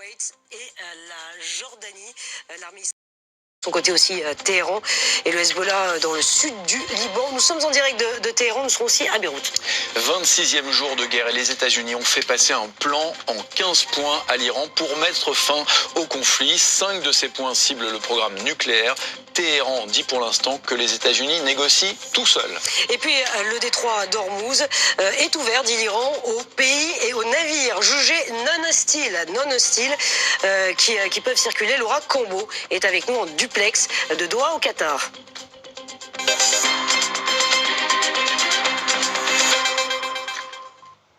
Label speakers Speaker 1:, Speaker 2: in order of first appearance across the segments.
Speaker 1: Et la Jordanie, l'armée de son côté aussi Téhéran et le Hezbollah dans le sud du Liban. Nous sommes en direct de Téhéran, nous serons aussi à Beyrouth.
Speaker 2: 26e jour de guerre et les États-Unis ont fait passer un plan en 15 points à l'Iran pour mettre fin au conflit. 5 de ces points ciblent le programme nucléaire. Téhéran dit pour l'instant que les États-Unis négocient tout seuls.
Speaker 1: Et puis le détroit d'Ormuz est ouvert, dit l'Iran, aux pays et aux navires jugés non hostiles qui peuvent circuler. Laura Combo est avec nous en duplex de Doha au Qatar.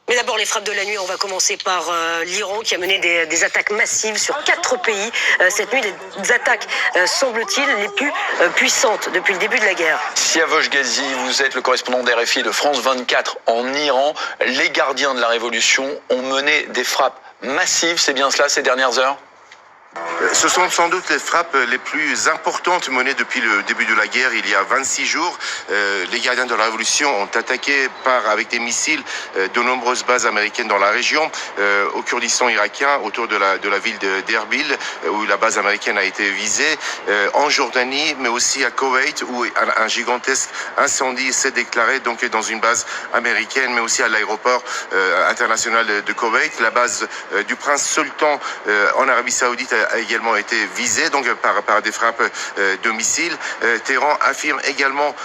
Speaker 1: Mais d'abord les frappes de la nuit, on va commencer par l'Iran qui a mené des attaques massives sur 4 pays. Cette nuit, des attaques, semble-t-il, les plus puissantes depuis le début de la guerre.
Speaker 2: Siavosh Ghazi, vous êtes le correspondant d'RFI de France 24 en Iran. Les gardiens de la révolution ont mené des frappes massives, c'est bien cela, ces dernières heures ?
Speaker 3: Ce sont sans doute les frappes les plus importantes menées depuis le début de la guerre il y a 26 jours. Les gardiens de la révolution ont attaqué avec des missiles de nombreuses bases américaines dans la région, au Kurdistan irakien, autour de la ville d'Erbil, où la base américaine a été visée, en Jordanie, mais aussi à Koweït, où un gigantesque incendie s'est déclaré donc dans une base américaine, mais aussi à l'aéroport international de Koweït. La base du prince Sultan en Arabie Saoudite a également été visée donc par des frappes de missiles. Téhéran affirme également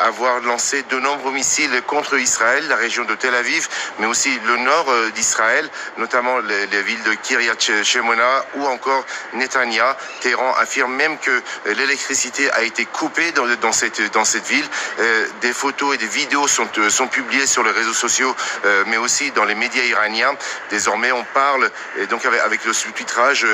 Speaker 3: avoir lancé de nombreux missiles contre Israël, la région de Tel Aviv, mais aussi le nord d'Israël, notamment les villes de Kiryat Shemona ou encore Netanya. Téhéran affirme même que l'électricité a été coupée dans cette ville. Des photos et des vidéos sont publiées sur les réseaux sociaux, mais aussi dans les médias iraniens. Désormais, on parle donc avec le sous-titrage.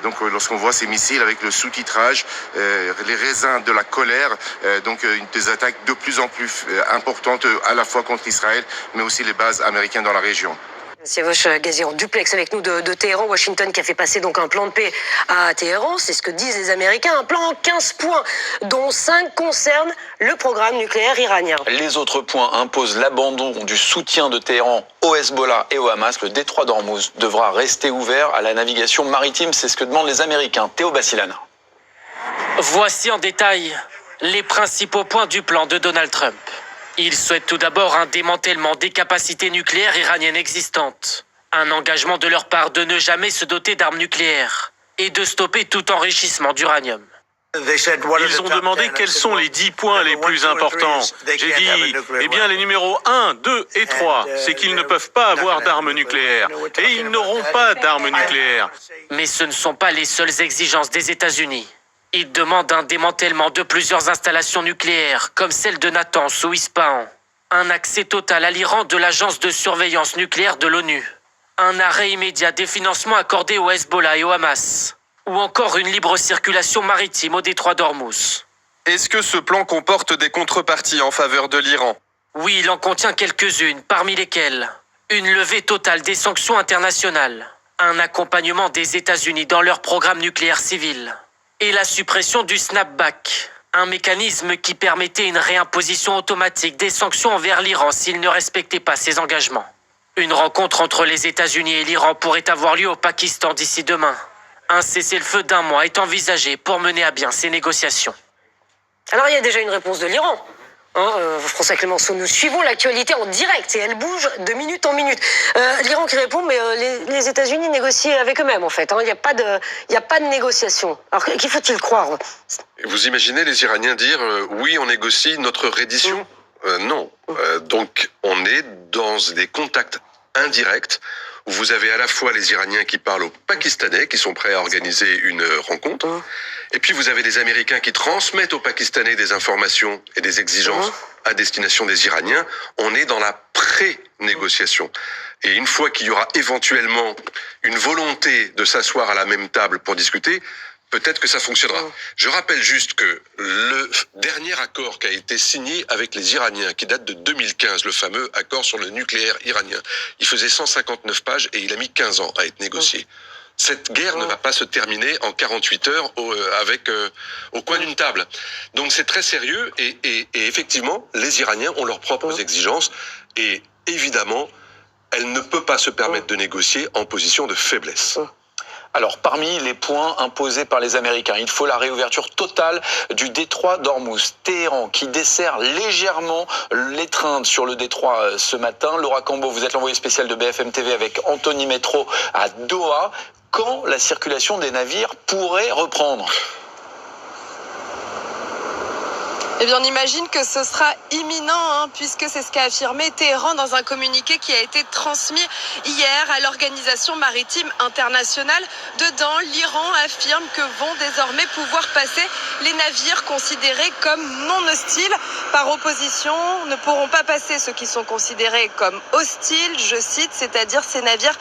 Speaker 3: Donc lorsqu'on voit ces missiles avec le sous-titrage, les raisins de la colère, donc des attaques de plus en plus importantes à la fois contre Israël, mais aussi les bases américaines dans la région.
Speaker 1: Siavosh Ghazi en duplex avec nous de Téhéran. Washington qui a fait passer donc un plan de paix à Téhéran, c'est ce que disent les Américains, un plan en 15 points, dont 5 concernent le programme nucléaire iranien.
Speaker 2: Les autres points imposent l'abandon du soutien de Téhéran au Hezbollah et au Hamas. Le détroit d'Ormuz devra rester ouvert à la navigation maritime, c'est ce que demandent les Américains. Théo Bassilane.
Speaker 4: Voici en détail les principaux points du plan de Donald Trump. Il souhaite tout d'abord un démantèlement des capacités nucléaires iraniennes existantes, un engagement de leur part de ne jamais se doter d'armes nucléaires et de stopper tout enrichissement d'uranium.
Speaker 5: Ils ont demandé quels sont les 10 points les plus importants. J'ai dit, eh bien les numéros 1, 2 et 3, c'est qu'ils ne peuvent pas avoir d'armes nucléaires. Et ils n'auront pas d'armes nucléaires.
Speaker 4: Mais ce ne sont pas les seules exigences des États-Unis. Ils demandent un démantèlement de plusieurs installations nucléaires, comme celle de Natanz ou Ispahan. Un accès total à l'Iran de l'agence de surveillance nucléaire de l'ONU. Un arrêt immédiat des financements accordés au Hezbollah et au Hamas. Ou encore une libre circulation maritime au détroit d'Ormuz.
Speaker 6: Est-ce que ce plan comporte des contreparties en faveur de l'Iran ?
Speaker 4: Oui, il en contient quelques-unes, parmi lesquelles une levée totale des sanctions internationales, un accompagnement des États-Unis dans leur programme nucléaire civil, et la suppression du snapback, un mécanisme qui permettait une réimposition automatique des sanctions envers l'Iran s'il ne respectait pas ses engagements. Une rencontre entre les États-Unis et l'Iran pourrait avoir lieu au Pakistan d'ici demain. Un cessez-le-feu d'1 mois est envisagé pour mener à bien ces négociations.
Speaker 1: Alors il y a déjà une réponse de l'Iran. François Clémenceau, nous suivons l'actualité en direct et elle bouge de minute en minute. L'Iran qui répond, mais les États-Unis négocient avec eux-mêmes en fait. Il n'y a pas de négociation. Alors qui faut-il croire?
Speaker 7: Vous imaginez les Iraniens dire oui, on négocie notre reddition? Non. Donc on est dans des contacts indirects où vous avez à la fois les Iraniens qui parlent aux Pakistanais, qui sont prêts à organiser une rencontre, et puis vous avez les Américains qui transmettent aux Pakistanais des informations et des exigences à destination des Iraniens. On est dans la pré-négociation. Et une fois qu'il y aura éventuellement une volonté de s'asseoir à la même table pour discuter, peut-être que ça fonctionnera. Je rappelle juste que le dernier accord qui a été signé avec les Iraniens, qui date de 2015, le fameux accord sur le nucléaire iranien, il faisait 159 pages et il a mis 15 ans à être négocié. Cette guerre ne va pas se terminer en 48 heures au coin d'une table. Donc c'est très sérieux et effectivement, les Iraniens ont leurs propres exigences et évidemment, elle ne peut pas se permettre de négocier en position de faiblesse.
Speaker 2: Alors, parmi les points imposés par les Américains, il faut la réouverture totale du détroit d'Ormuz. Téhéran, qui dessert légèrement l'étreinte sur le détroit ce matin. Laura Cambo, vous êtes l'envoyé spécial de BFM TV avec Anthony Métro à Doha. Quand la circulation des navires pourrait reprendre ?
Speaker 8: Eh bien, on imagine que ce sera imminent, puisque c'est ce qu'a affirmé Téhéran dans un communiqué qui a été transmis hier à l'Organisation maritime internationale. Dedans, l'Iran affirme que vont désormais pouvoir passer les navires considérés comme non hostiles. Par opposition, ne pourront pas passer ceux qui sont considérés comme hostiles, je cite, c'est-à-dire ces navires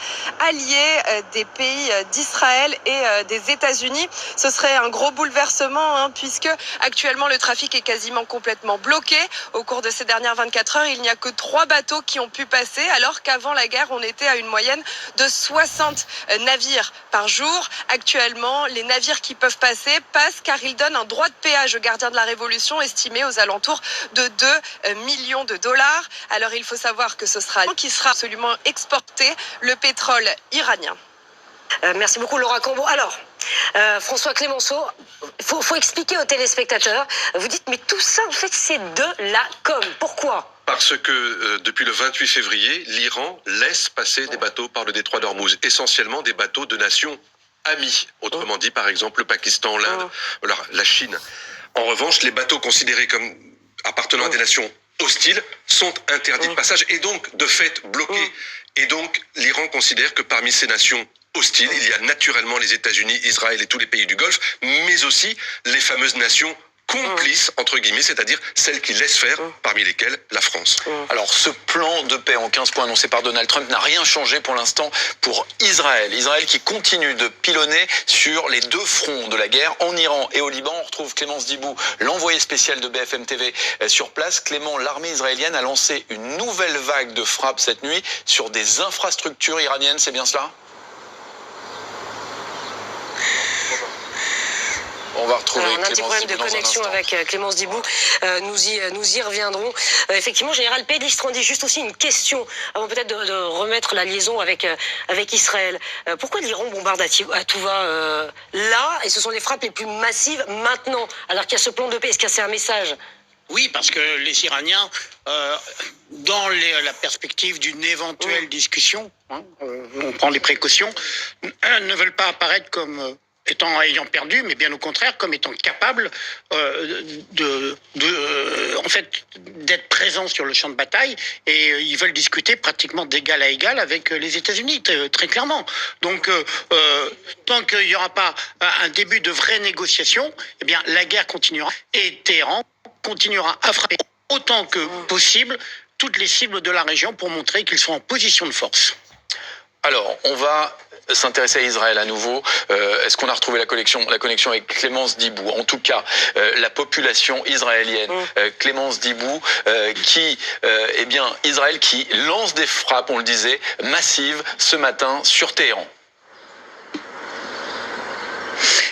Speaker 8: alliés des pays d'Israël et des États-Unis. Ce serait un gros bouleversement, puisque actuellement le trafic est quasiment complètement bloqué. Au cours de ces dernières 24 heures, il n'y a que 3 bateaux qui ont pu passer, alors qu'avant la guerre, on était à une moyenne de 60 navires par jour. Actuellement, les navires qui peuvent passer passent car ils donnent un droit de péage aux gardiens de la Révolution estimé aux alentours de 2 millions de dollars. Alors il faut savoir que ce sera qui sera absolument exporté, le pétrole iranien.
Speaker 1: Merci beaucoup Laura Cambo. Alors, François Clémenceau, faut expliquer aux téléspectateurs. Vous dites, mais tout ça, en fait, c'est de la com. Pourquoi ?
Speaker 7: Parce que depuis le 28 février, l'Iran laisse passer des bateaux par le détroit d'Ormuz, essentiellement des bateaux de nations amies. Autrement dit, par exemple, le Pakistan, l'Inde, la Chine. En revanche, les bateaux considérés comme appartenant à des nations hostiles sont interdits de passage et donc, de fait, bloqués. Et donc, l'Iran considère que parmi ces nations hostiles, il y a naturellement les États-Unis, Israël et tous les pays du Golfe, mais aussi les fameuses nations complices, entre guillemets, c'est-à-dire celles qui laissent faire, parmi lesquelles la France.
Speaker 2: Alors, ce plan de paix en 15 points annoncé par Donald Trump n'a rien changé pour l'instant pour Israël. Israël qui continue de pilonner sur les 2 fronts de la guerre, en Iran et au Liban. On retrouve Clémence Dibou, l'envoyé spécial de BFM TV sur place. Clément, l'armée israélienne a lancé une nouvelle vague de frappes cette nuit sur des infrastructures iraniennes, c'est bien cela ? On va retrouver
Speaker 1: un petit problème de
Speaker 2: Dibou
Speaker 1: connexion avec Clémence Dibou. Nous y reviendrons. Effectivement, Général Pélistrandi, juste aussi une question, avant peut-être de remettre la liaison avec Israël. Pourquoi l'Iran bombarde à tout va là, et ce sont les frappes les plus massives maintenant, alors qu'il y a ce plan de paix? Est-ce que c'est un message?
Speaker 9: Oui, parce que les Iraniens, dans la perspective d'une éventuelle discussion, on prend des précautions, ne veulent pas apparaître comme ayant perdu, mais bien au contraire, comme étant capables en fait, d'être présents sur le champ de bataille, et ils veulent discuter pratiquement d'égal à égal avec les États-Unis, très clairement. Donc, tant qu'il n'y aura pas un début de vraie négociation, eh bien, la guerre continuera, et Téhéran continuera à frapper autant que possible toutes les cibles de la région pour montrer qu'ils sont en position de force.
Speaker 2: Alors, on va s'intéresser à Israël à nouveau. Est-ce qu'on a retrouvé la connexion avec Clémence Dibou? En tout cas, la population israélienne, Clémence Dibou, Israël qui lance des frappes, on le disait, massives ce matin sur Téhéran.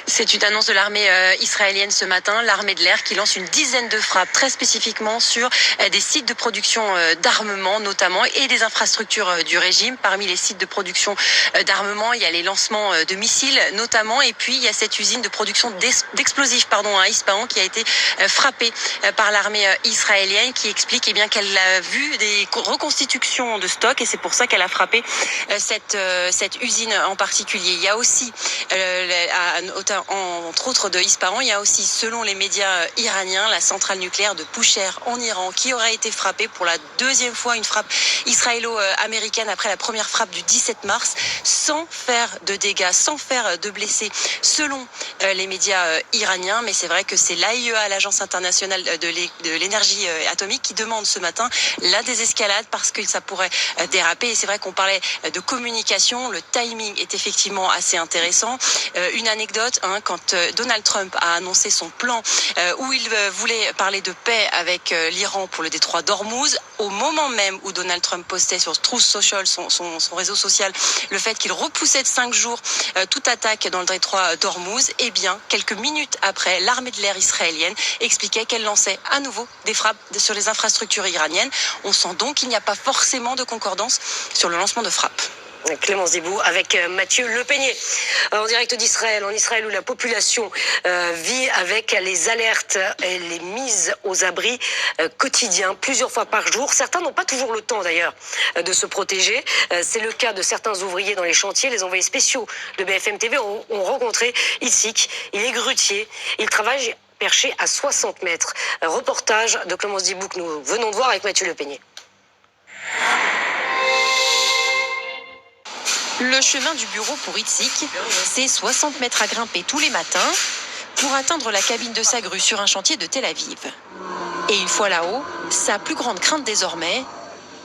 Speaker 10: C'est une annonce de l'armée israélienne ce matin, l'armée de l'air qui lance une dizaine de frappes très spécifiquement sur des sites de production d'armement notamment et des infrastructures du régime. Parmi les sites de production d'armement, il y a les lancements de missiles notamment, et puis il y a cette usine de production d'explosifs à Ispahan qui a été frappée par l'armée israélienne, qui explique qu'elle a vu des reconstitutions de stock et c'est pour ça qu'elle a frappé cette usine en particulier. Il y a aussi entre autres de Ispahan, il y a aussi, selon les médias iraniens, la centrale nucléaire de Poucher en Iran qui aurait été frappée pour la 2e fois, une frappe israélo-américaine après la première frappe du 17 mars, sans faire de dégâts, sans faire de blessés, selon les médias iraniens. Mais c'est vrai que c'est l'AIEA, l'Agence internationale de l'énergie atomique, qui demande ce matin la désescalade parce que ça pourrait déraper. Et c'est vrai qu'on parlait de communication, le timing est effectivement assez intéressant. Une anecdote, quand Donald Trump a annoncé son plan où il voulait parler de paix avec l'Iran pour le détroit d'Ormuz, au moment même où Donald Trump postait sur Truth Social, son réseau social, le fait qu'il repoussait de 5 jours toute attaque dans le détroit d'Ormuz, quelques minutes après, l'armée de l'air israélienne expliquait qu'elle lançait à nouveau des frappes sur les infrastructures iraniennes. On sent donc qu'il n'y a pas forcément de concordance sur le lancement de frappes.
Speaker 1: Clémence Dibou avec Mathieu Lepeignet. En direct d'Israël, en Israël où la population vit avec les alertes et les mises aux abris quotidiens, plusieurs fois par jour. Certains n'ont pas toujours le temps d'ailleurs de se protéger. C'est le cas de certains ouvriers dans les chantiers. Les envoyés spéciaux de BFM TV ont rencontré Itzik. Il est grutier. Il travaille perché à 60 mètres. Reportage de Clémence Dibou que nous venons de voir avec Mathieu Lepeignet.
Speaker 10: Le chemin du bureau pour Itzik, c'est 60 mètres à grimper tous les matins pour atteindre la cabine de sa grue sur un chantier de Tel Aviv. Et une fois là-haut, sa plus grande crainte désormais,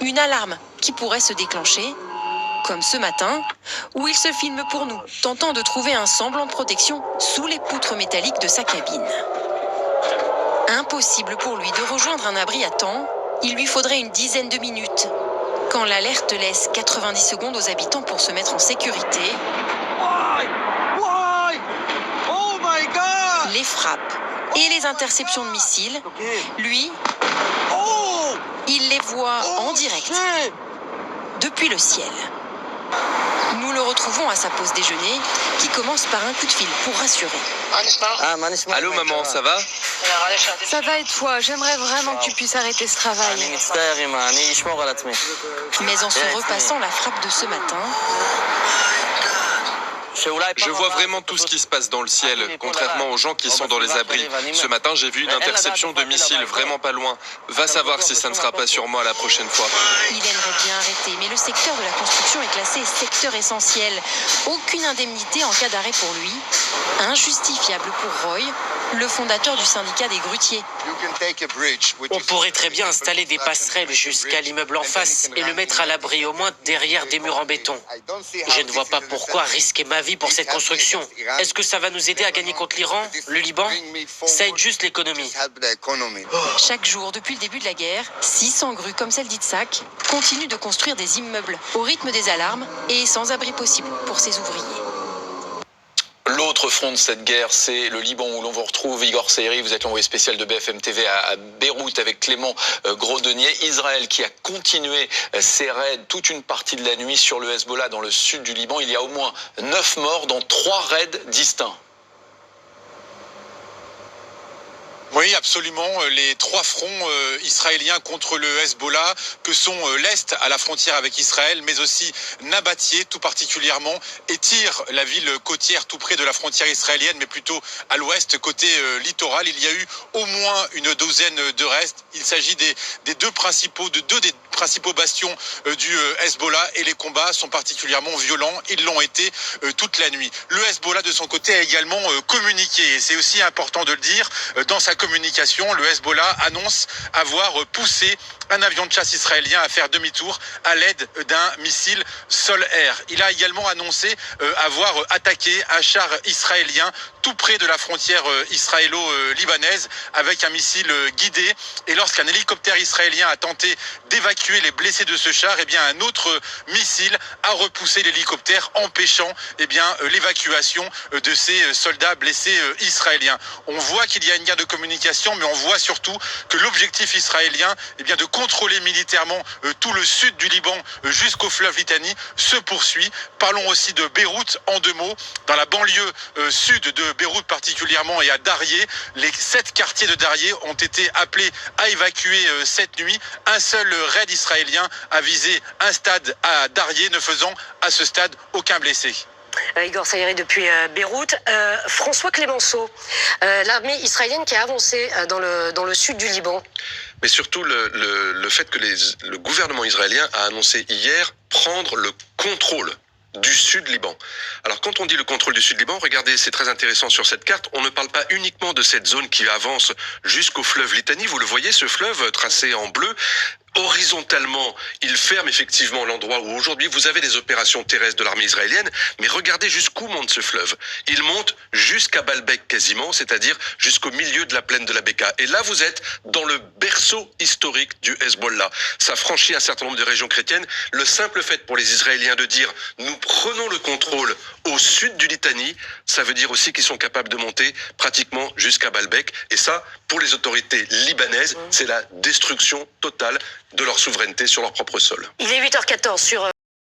Speaker 10: une alarme qui pourrait se déclencher, comme ce matin, où il se filme pour nous, tentant de trouver un semblant de protection sous les poutres métalliques de sa cabine. Impossible pour lui de rejoindre un abri à temps, il lui faudrait une dizaine de minutes. Quand l'alerte laisse 90 secondes aux habitants pour se mettre en sécurité, les frappes et les interceptions de missiles, lui, il les voit en direct, depuis le ciel. Nous le retrouvons à sa pause déjeuner, qui commence par un coup de fil pour rassurer.
Speaker 6: Allô maman, ça va?
Speaker 8: Ça va et toi? J'aimerais vraiment que tu puisses arrêter ce travail.
Speaker 10: Mais en se repassant la frappe de ce matin,
Speaker 6: Je vois vraiment tout ce qui se passe dans le ciel, contrairement aux gens qui sont dans les abris. Ce matin, j'ai vu une interception de missiles vraiment pas loin. Va savoir si ça ne sera pas sur moi la prochaine fois.
Speaker 10: il aimerait bien arrêter, mais le secteur de la construction est classé secteur essentiel. Aucune indemnité en cas d'arrêt pour lui. Injustifiable pour Roy, le fondateur du syndicat des grutiers.
Speaker 4: On pourrait très bien installer des passerelles jusqu'à l'immeuble en face et le mettre à l'abri, au moins derrière des murs en béton. Je ne vois pas pourquoi risquer ma vie pour cette construction. Est-ce que ça va nous aider à gagner contre l'Iran, le Liban? Ça aide juste l'économie.
Speaker 10: Chaque jour, depuis le début de la guerre, 600 grues comme celle d'Itzik continuent de construire des immeubles au rythme des alarmes et sans abri possible pour ses ouvriers.
Speaker 2: L'autre front de cette guerre, c'est le Liban où l'on vous retrouve. Igor Seiri, vous êtes l'envoyé spécial de BFM TV à Beyrouth avec Clément Grodenier. Israël qui a continué ses raids toute une partie de la nuit sur le Hezbollah dans le sud du Liban. Il y a au moins 9 morts dans 3 raids distincts.
Speaker 11: Oui, absolument. Les 3 fronts israéliens contre le Hezbollah, que sont l'Est à la frontière avec Israël, mais aussi Nabatie tout particulièrement, et Tyr, la ville côtière tout près de la frontière israélienne, mais plutôt à l'ouest, côté littoral. Il y a eu au moins une douzaine de restes. Il s'agit des deux des principaux bastions du Hezbollah, et les combats sont particulièrement violents. Ils l'ont été toute la nuit. Le Hezbollah, de son côté, a également communiqué, et c'est aussi important de le dire, dans sa communication, le Hezbollah annonce avoir poussé un avion de chasse israélien à faire demi-tour à l'aide d'un missile sol-air. Il a également annoncé avoir attaqué un char israélien tout près de la frontière israélo-libanaise avec un missile guidé. Et lorsqu'un hélicoptère israélien a tenté d'évacuer les blessés de ce char, eh bien un autre missile a repoussé l'hélicoptère, empêchant l'évacuation de ces soldats blessés israéliens. On voit qu'il y a une guerre de communication, mais on voit surtout que l'objectif israélien, de contrôler militairement tout le sud du Liban jusqu'au fleuve Litanie se poursuit. Parlons aussi de Beyrouth en 2 mots. Dans la banlieue sud de Beyrouth particulièrement et à Darrié, les 7 quartiers de Darrié ont été appelés à évacuer cette nuit. Un seul raid israélien a visé un stade à Darrié, ne faisant à ce stade aucun blessé.
Speaker 1: Igor Seiri depuis Beyrouth. François Clémenceau, l'armée israélienne qui a avancé dans le sud du Liban.
Speaker 7: Mais surtout le fait que le gouvernement israélien a annoncé hier prendre le contrôle du sud Liban. Alors quand on dit le contrôle du sud Liban, regardez, c'est très intéressant sur cette carte, on ne parle pas uniquement de cette zone qui avance jusqu'au fleuve Litanie, vous le voyez, ce fleuve tracé en bleu. Horizontalement, il ferme effectivement l'endroit où aujourd'hui vous avez des opérations terrestres de l'armée israélienne, mais regardez jusqu'où monte ce fleuve. Il monte jusqu'à Baalbek quasiment, c'est-à-dire jusqu'au milieu de la plaine de la Beka. Et là, vous êtes dans le berceau historique du Hezbollah. Ça franchit un certain nombre de régions chrétiennes. Le simple fait pour les Israéliens de dire « nous prenons le contrôle au sud du Litanie », ça veut dire aussi qu'ils sont capables de monter pratiquement jusqu'à Baalbek. Et ça, pour les autorités libanaises, c'est la destruction totale de leur souveraineté sur leur propre sol.
Speaker 1: Il est 8h14 sur